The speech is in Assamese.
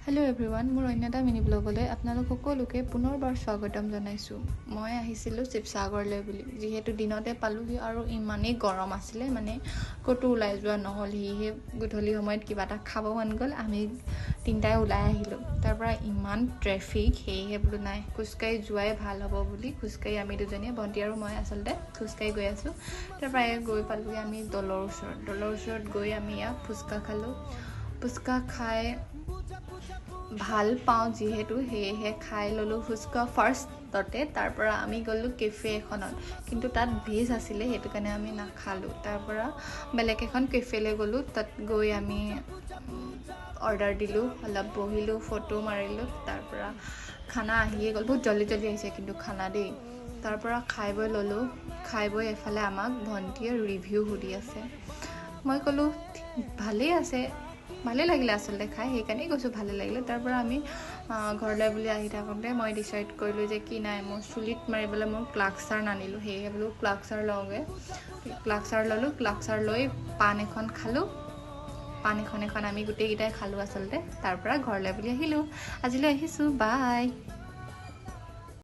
हेलो एभ्रिवान मोर अन्यता मिनी ब्लगले आपनालोक सकलोके पुनरबार स्वागतम जनाइछु মই আহিছিলো শিৱসাগৰলৈ বুলি যেহেতু দিনতে পালোহি আৰু ইমানেই গৰম আছিল মানে কতো ওলাই যোৱা নহল হিহে গধূলি সময়ত কিবা এটা খাব মন গল আমি তিনটাই ওলাই আহিলো তাৰ পৰা ইমান ট্ৰাফিক হেহে বুলো নাই খুস্কাই যোৱাই ভাল হ'ব বুলি খুস্কাই আমি দুজনী বন্তি আৰু মই আসলতে খুস্কাই গৈ আছো তাৰ পৰা গৈ পালোগে আমি দলৰ ওচৰত গৈ আমি ফুচকা খালো ফুচকা খাই ভাল পাও যেহেতু হেহে খাই ললো ফুচকা ফাৰ্ষ্টতে তাৰ পৰা আমি গলো কেফে এখনত কিন্তু তাত ভেজ আছিল হেতু কাৰণে আমি না খালো তাৰ পৰা বেলেগ এখন কেফেলে গলো তাত গৈ আমি অৰ্ডাৰ দিলো অলপ বহিলো ফটো মাৰিলো তাৰ পৰা খানা আহিয়ে গল বহুত জলদি আহিছে কিন্তু খানা দেই তাৰ পৰা খাই বৈ ললো খাই বৈ এফালে আমাক ভন্টিয়ে ৰিভিউ হুদি আছে মই কলো ভালে আছে ভালে লাগিলে আসলে খাই হেকানে গৈছো ভালে লাগিলে তাৰ পৰা আমি ঘৰলৈ বুলি আহি থাকোতে মই ডিসাইড কৰিলো যে কি নাই মই চুলিত মাৰিবলে মই ক্লাক্সাৰ নানিলো হেহে বলো ক্লাক্সাৰ লওগে ক্লাক্সাৰ ললো ক্লাক্সাৰ লৈ পান এখন খালো পান এখন আমি গুটেই গিটাই খালো আসলতে তাৰ পৰা ঘৰলৈ বুলি আহিলো আজিলৈ আহিছো বাই